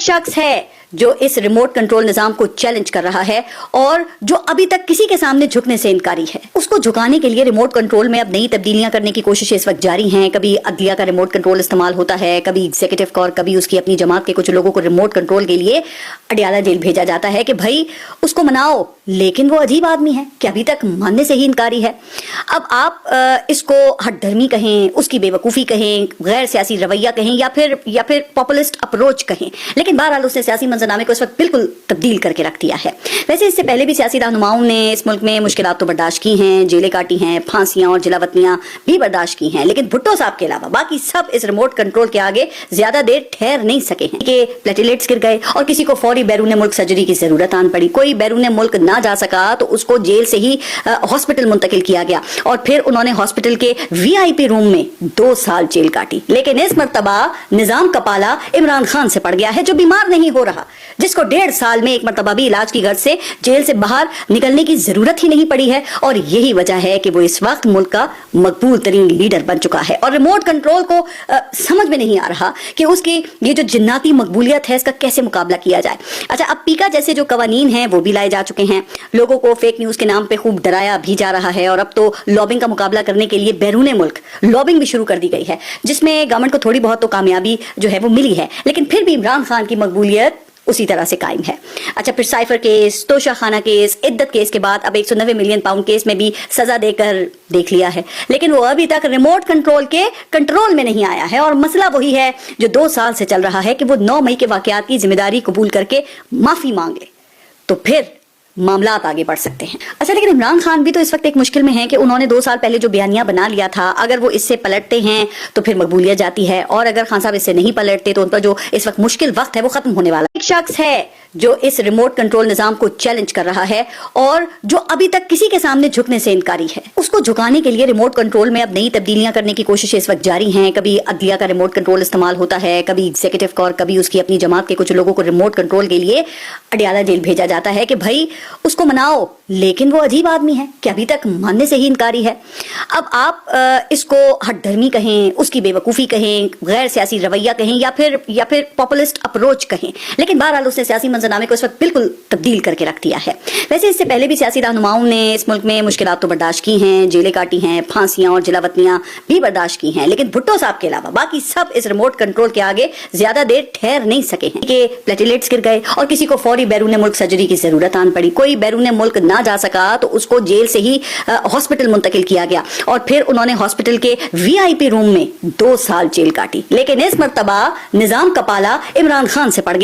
शख्स है जो इस रिमोट कंट्रोल निजाम को चैलेंज कर रहा है और जो अभी तक किसी के सामने झुकने से इनकारी है। उसको झुकाने के लिए रिमोट कंट्रोल में अब नई तब्दीलियां करने की कोशिशें इस वक्त जारी हैं। कभी अदलिया का रिमोट कंट्रोल इस्तेमाल होता है, कभी एग्जीक्यूटिव का, और कभी उसकी अपनी जमात के कुछ लोगों को रिमोट कंट्रोल के लिए अडियाला जेल भेजा जाता है कि भाई उसको मनाओ, लेकिन वो अजीब आदमी है कि अभी तक मानने से ही इनकारी है। अब आप इसको हठधर्मी कहें, उसकी बेवकूफ़ी कहें, गैर सियासी रवैया कहें, या फिर पॉपुलिस्ट अप्रोच कहें, लेकिन बहरहाल उसने सियासी मंजरनामे को इस वक्त बिल्कुल तब्दील करके रख दिया है। वैसे इससे पहले भी सियासी रहनुमाओं ने इस मुल्क में मुश्किलात तो बर्दाश्त की हैं, जेलें काटी हैं, फांसियां और जिलावतनियां भी बर्दाश्त की हैं, लेकिन भुट्टो साहब के अलावा बाकी सब इस रिमोट कंट्रोल के आगे ज्यादा देर ठहर नहीं सके हैं कि प्लेटलेट्स गिर गए और किसी को फौरी बैरून मुल्क सर्जरी की जरूरत आन पड़ी। कोई बैरून मुल्क ना जा सका तो उसको जेल से ही हॉस्पिटल मुंतकिल किया गया और फिर उन्होंने हॉस्पिटल के वीआईपी रूम में 2 साल जेल काटी। लेकिन इस मर्तबा निजाम का पाला इमरान खान से पड़ गया है, जो बीमार नहीं हो रहा, जिसको 1.5 साल में एक मर्तबा भी इलाज की गर्ज से जेल से बाहर निकलने की जरूरत ही नहीं पड़ी है। और यही वजह है कि वो इस वक्त मुल्क का मकबूल तरीन लीडर बन चुका है और रिमोट कंट्रोल को समझ में नहीं आ रहा कि उसकी ये जो जिन्नाती मकबूलियत है इसका कैसे मुकाबला किया जाए। अच्छा, अब पीका जैसे जो कवानीन हैं वो भी लाए जा चुके हैं, लोगों को फेक न्यूज के नाम पे खूब डराया भी जा रहा है और अब तो लॉबिंग का मुकाबला करने के लिए बैरून मुल्क लॉबिंग भी शुरू कर दी गई है, जिसमें गवर्नमेंट को थोड़ी बहुत तो कामयाबी जो है वो मिली है, लेकिन फिर भी इमरान खान की मकबूलियत उसी तरह से कायम है। अच्छा, फिर साइफर केस, तोशा खाना केस, इद्दत केस के बाद अब 190 मिलियन पाउंड केस में भी सजा देकर देख लिया है, लेकिन वो अभी तक रिमोट कंट्रोल के कंट्रोल में नहीं आया है। और मसला वही है जो 2 साल से चल रहा है कि वो 9 मई के वाकयात की जिम्मेदारी कबूल करके माफी मांग ले तो फिर मामलात आगे बढ़ सकते हैं। अच्छा, लेकिन इमरान खान भी तो इस वक्त एक मुश्किल में है कि उन्होंने 2 साल पहले जो बयानिया बना लिया था, अगर वो इससे पलटते हैं तो फिर मकबूलियत जाती है, और अगर खान साहब इससे नहीं पलटते तो उन पर जो इस वक्त मुश्किल वक्त है वो खत्म होने वाला है। एक शख्स है जो इस रिमोट कंट्रोल निजाम को चैलेंज कर रहा है और जो अभी तक किसी के सामने झुकने से इनकारी है। उसको झुकाने के लिए रिमोट कंट्रोल में अब नई तब्दीलियां करने की कोशिशें इस वक्त जारी हैं। कभी अदलिया का रिमोट कंट्रोल इस्तेमाल होता है, कभी एग्जीक्यूटिव का, और कभी उसकी अपनी जमात के कुछ लोगों को रिमोट कंट्रोल के लिए अडियाला जेल भेजा जाता है कि भाई उसको मनाओ, लेकिन वो अजीब आदमी है कि अभी तक मानने से ही इनकारी है। अब आप इसको हठधर्मी कहें, उसकी बेवकूफ़ी कहें, गैर सियासी रवैया कहें, या फिर पॉपुलिस्ट अप्रोच कहें, लेकिन बहरहाल उसने सियासी मंजरनामे को इस वक्त बिल्कुल तब्दील करके रख दिया है। वैसे इससे पहले भी सियासी रहनुमाओं ने इस मुल्क में मुश्किलात तो बर्दाश्त की हैं, जेलें काटी हैं, फांसियां और जिलावतनियां भी बर्दाश्त की हैं, लेकिन भुट्टो साहब के अलावा बाकी सब इस रिमोट कंट्रोल के आगे ज्यादा देर ठहर नहीं सके हैं कि प्लेटलेट्स गिर गए और किसी को फौरी बैरून मुल्क सर्जरी की जरूरत आन पड़ी। कोई बैरून मुल्क ना जा सका तो उसको जेल से ही हॉस्पिटल मुंतकिल किया गया और फिर उन्होंने हॉस्पिटल के वीआईपी रूम में 2 साल जेल काटी। लेकिन इस मर्तबा निजाम का पाला इमरान खान से पड़ गया।